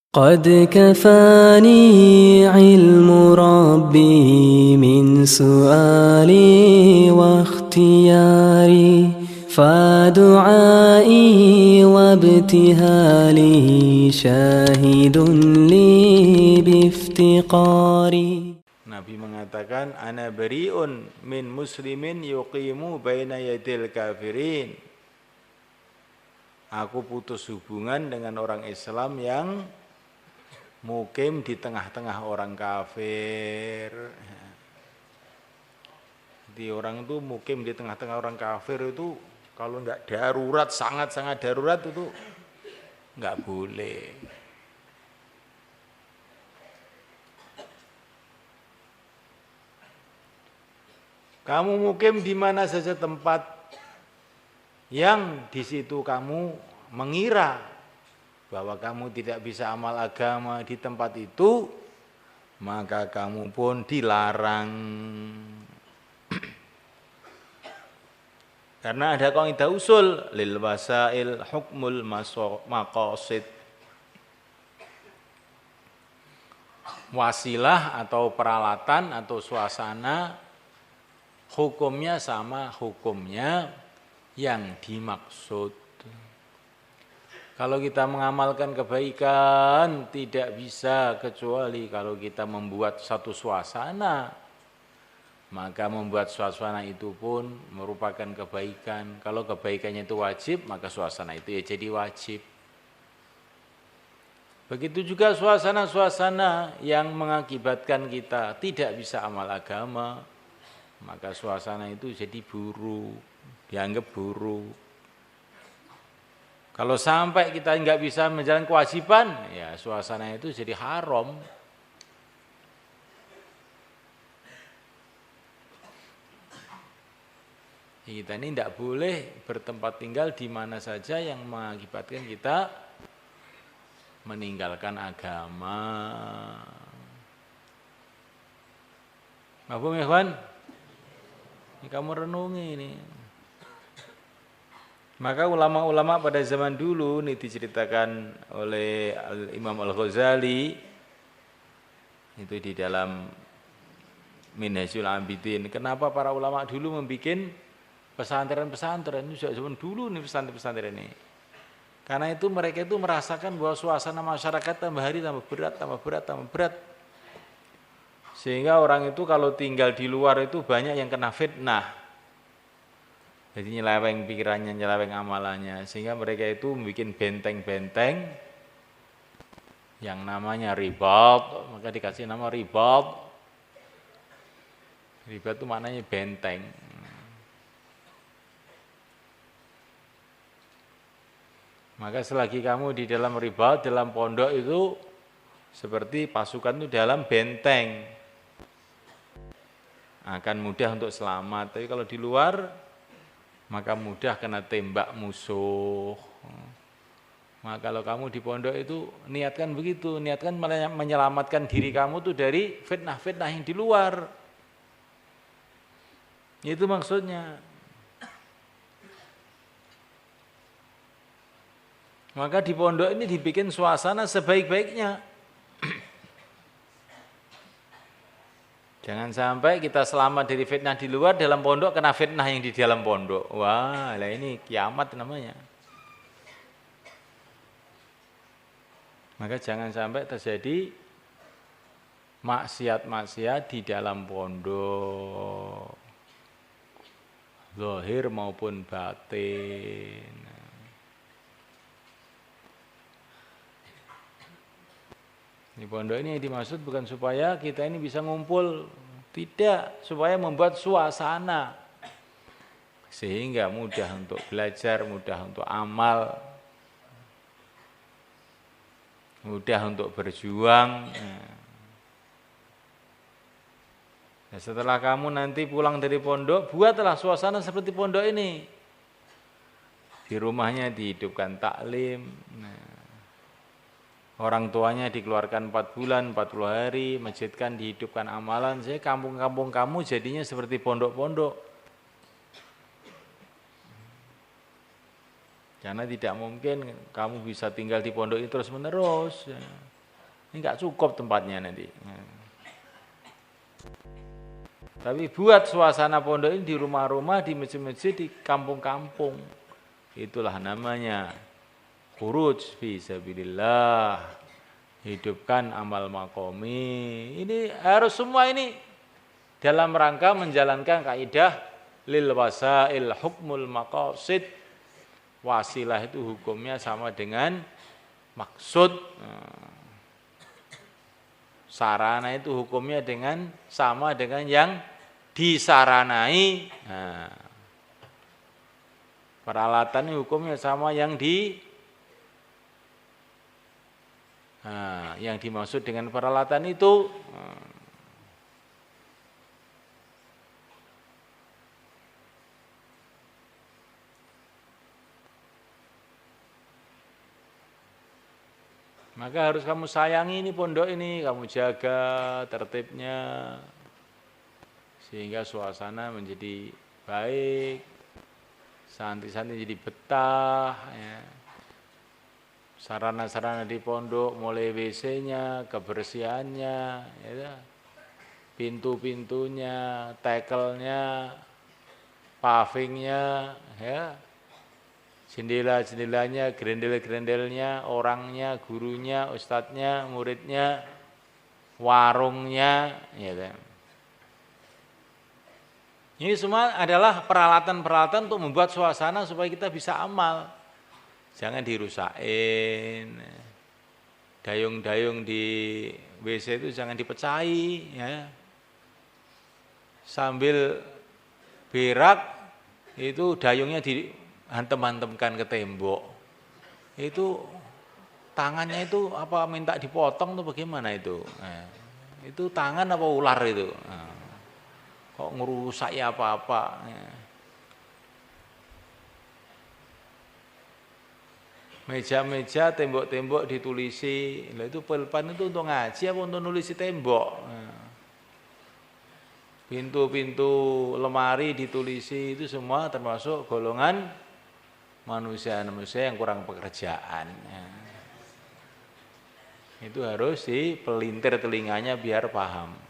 قد كفاني علم ربي من سؤالي واختياري فدعائي وابتهالي شاهد لي بافتقاري. Nabi mengatakan, ana bariun min muslimin yuqimu baina yadil kafirin. Aku putus hubungan dengan orang Islam yang mukim di tengah-tengah orang kafir. Jadi orang itu mukim di tengah-tengah orang kafir itu kalau enggak darurat, sangat-sangat darurat itu enggak boleh. Kamu mukim di mana saja tempat yang di situ kamu mengira bahwa kamu tidak bisa amal agama di tempat itu, maka kamu pun dilarang. Karena ada kaidah usul lil wasail hukmul maqasid. Wasilah atau peralatan atau suasana hukumnya sama hukumnya yang dimaksud. Kalau kita mengamalkan kebaikan tidak bisa kecuali kalau kita membuat satu suasana, maka membuat suasana itu pun merupakan kebaikan. Kalau kebaikannya itu wajib, maka suasana itu ya jadi wajib. Begitu juga suasana-suasana yang mengakibatkan kita tidak bisa amal agama, maka suasana itu jadi buruk, dianggap buruk. Kalau sampai kita nggak bisa menjalankan kewajiban, ya suasana itu jadi haram. Kita ini tidak boleh bertempat tinggal di mana saja yang mengakibatkan kita meninggalkan agama. Mafhum ya kawan? Ini kamu renungi ini. Maka ulama-ulama pada zaman dulu ini diceritakan oleh Imam Al-Ghazali itu di dalam Minhajul Abidin. Kenapa para ulama dulu membuat pesantren-pesantren ini sejak zaman dulu nih pesantren-pesantren ini. Karena itu mereka itu merasakan bahwa suasana masyarakat tambah hari tambah berat, tambah berat, tambah berat. Sehingga orang itu kalau tinggal di luar itu banyak yang kena fitnah. Jadi nyeleweng pikirannya, nyeleweng amalannya. Sehingga mereka itu membuat benteng-benteng yang namanya ribat. Maka dikasih nama ribat. Ribat itu maknanya benteng. Maka selagi kamu di dalam ribat, dalam pondok itu seperti pasukan itu dalam benteng. Akan mudah untuk selamat. Tapi kalau di luar maka mudah kena tembak musuh. Maka kalau kamu di pondok itu niatkan begitu, niatkan menyelamatkan diri kamu tuh dari fitnah-fitnah yang di luar. Itu maksudnya. Maka di pondok ini dibikin suasana sebaik-baiknya. Jangan sampai kita selamat dari fitnah di luar, dalam pondok kena fitnah yang di dalam pondok. Wah, lah ini kiamat namanya. Maka jangan sampai terjadi maksiat-maksiat di dalam pondok. Zahir maupun batin. Di pondok ini dimaksud bukan supaya kita ini bisa ngumpul, tidak, supaya membuat suasana sehingga mudah untuk belajar, mudah untuk amal, mudah untuk berjuang. Nah, setelah kamu nanti pulang dari pondok, buatlah suasana seperti pondok ini. Di rumahnya dihidupkan taklim. Orang tuanya dikeluarkan 4 bulan, 40 hari, masjidkan, dihidupkan amalan. Saya kampung-kampung kamu jadinya seperti pondok-pondok. Karena tidak mungkin kamu bisa tinggal di pondok itu terus-menerus. Ini nggak cukup tempatnya nanti. Tapi buat suasana pondok ini di rumah-rumah, di masjid-masjid, di kampung-kampung. Itulah namanya khuruj fi sabilillah. Hidupkan amal makomi. Ini harus semua ini dalam rangka menjalankan kaidah lil wasail hukmul maqasid. Wasilah itu hukumnya sama dengan maksud. Sarana itu hukumnya sama dengan yang disaranai. Peralatan hukumnya sama yang yang dimaksud dengan peralatan itu. Maka harus kamu sayangi ini pondok ini, kamu jaga tertibnya sehingga suasana menjadi baik, santri-santri jadi betah, ya. Sarana-sarana di pondok, mulai WC-nya, kebersihannya, ya. Pintu-pintunya, tackle-nya, pavingnya, ya. Jendela-jendelanya, gerendel-gerendelnya, orangnya, gurunya, ustadznya, muridnya, warungnya, ya. Ini semua adalah peralatan-peralatan untuk membuat suasana supaya kita bisa amal. Jangan dirusakin. Dayung-dayung di WC itu jangan dipecahi, ya. Sambil berak itu dayungnya dihantem-hantemkan ke tembok. Itu tangannya itu apa minta dipotong tuh bagaimana itu? Itu tangan apa ular itu? Kok ngerusak ya apa-apa? Meja-meja, tembok-tembok ditulisi. Lah itu pulpen itu untuk ngaji apa untuk nulisi tembok? Pintu-pintu lemari ditulisi itu semua termasuk golongan manusia-manusia yang kurang pekerjaan. Itu harus dipelintir telinganya biar paham.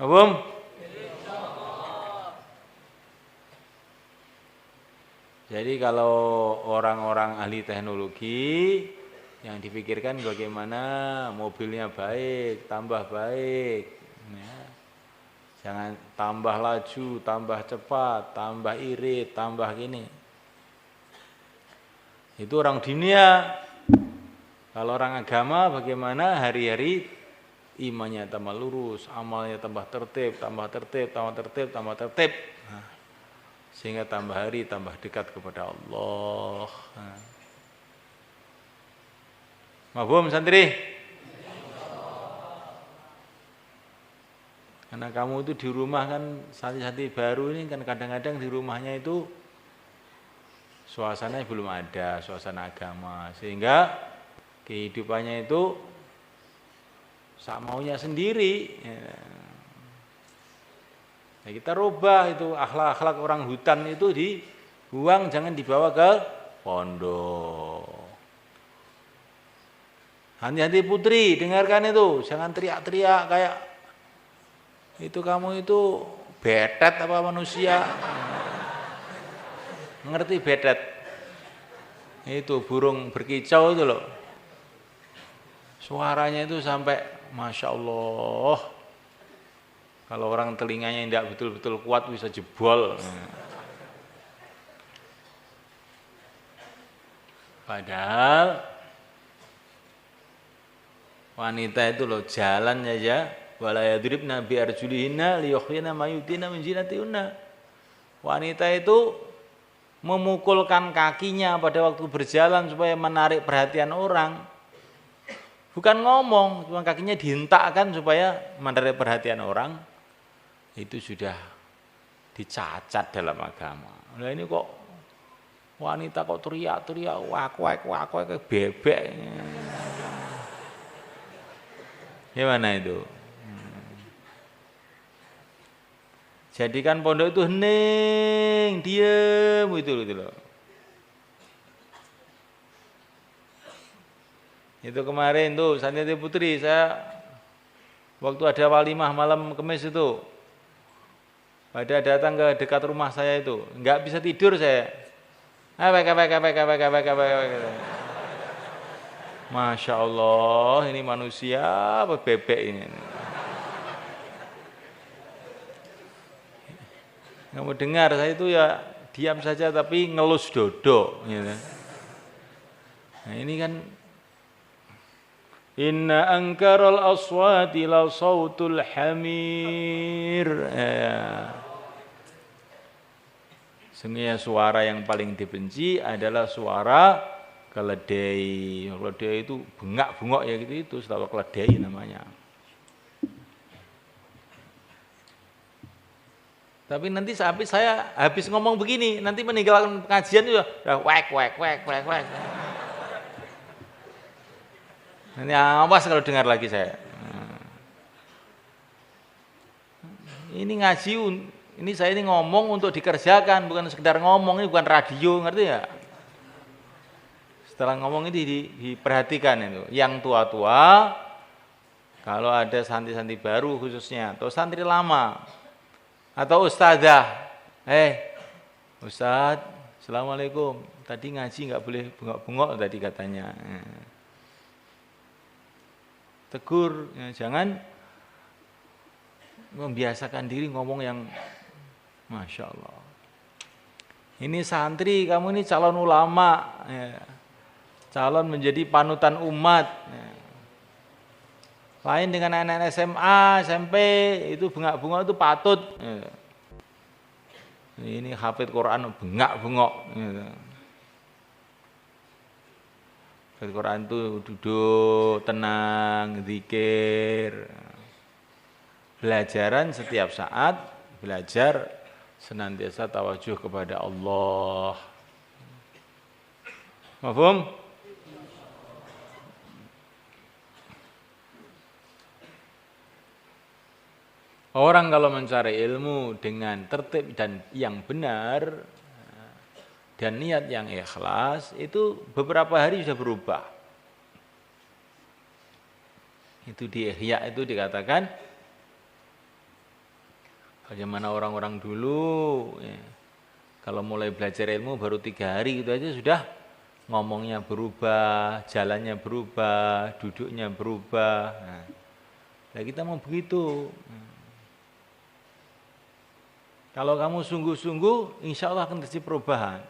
Abum? Jadi kalau orang-orang ahli teknologi yang dipikirkan bagaimana mobilnya baik, tambah baik, ya. Jangan tambah laju, tambah cepat, tambah irit, tambah gini. Itu orang dunia. Kalau orang agama bagaimana hari-hari imannya tambah lurus, amalnya tambah tertib, tambah tertib, tambah tertib, tambah tertib. Sehingga tambah hari tambah dekat kepada Allah. Mafhum santri? Karena kamu itu di rumah kan santri-santri baru ini kan kadang-kadang di rumahnya itu suasananya belum ada, suasana agama. Sehingga kehidupannya itu sak maunya sendiri. Nah, kita rubah itu akhlak-akhlak orang hutan itu dibuang, jangan dibawa ke pondok. Hati-hati putri, dengarkan itu, jangan teriak-teriak kayak itu kamu itu betet apa manusia? Ngerti betet? Itu burung berkicau itu loh. Suaranya itu sampai Masya Allah. Kalau orang telinganya tidak betul-betul kuat bisa jebol. Padahal wanita itu loh jalan aja wala yadribna bi arjulihinna liyukhrina ma yutina min zinatihinna. Wanita itu memukulkan kakinya pada waktu berjalan supaya menarik perhatian orang. Bukan ngomong, cuma kakinya dihentakkan supaya menarik perhatian orang. Itu sudah dicacat dalam agama. Nah ini kok wanita kok teriak-teriak wak kayak bebek. Gimana itu? Jadikan pondok itu hening, diem gitu loh. Itu kemarin tuh Santi Putri, saya waktu ada walimah malam Kamis itu, pada datang ke dekat rumah saya itu, nggak bisa tidur saya. Masya Allah, ini manusia apa bebek ini? Kamu dengar saya itu ya diam saja tapi ngelus dodo. Gitu. Nah ini kan inna angkaral aswati la sautul hamir. Sungguhnya suara yang paling dibenci adalah suara keledai. Keledai itu bengak-bengok ya gitu itu, setahu keledai namanya. Tapi nanti saya habis ngomong begini, nanti meninggalkan pengajian itu udah wek. Nanti awas kalau dengar lagi saya. Ini ngaji, ini saya ini ngomong untuk dikerjakan, bukan sekedar ngomong, ini bukan radio, ngerti ya? Setelah ngomong ini diperhatikan itu. Yang tua-tua, kalau ada santri-santri baru khususnya, atau santri lama, atau ustadzah, Ustadz, Assalamualaikum, tadi ngaji nggak boleh bengok-bengok tadi katanya. Tegur, ya, jangan membiasakan diri ngomong yang Masya Allah. Ini santri, kamu ini calon ulama, ya, calon menjadi panutan umat. Ya. Lain dengan anak SMA, SMP, itu bengak-bengok itu patut. Ya. Ini hafid Quran bengak-bengok. Ya. Hafid Quran itu duduk, tenang, zikir. Belajaran setiap saat, belajar senantiasa tawajuh kepada Allah. Mafhum? Orang kalau mencari ilmu dengan tertib dan yang benar dan niat yang ikhlas, itu beberapa hari bisa berubah. Itu di Ihya itu dikatakan bagaimana orang-orang dulu ya, kalau mulai belajar ilmu baru 3 hari gitu aja sudah ngomongnya berubah, jalannya berubah, duduknya berubah. Nah kita mau begitu. Kalau kamu sungguh-sungguh, insya Allah akan terjadi perubahan.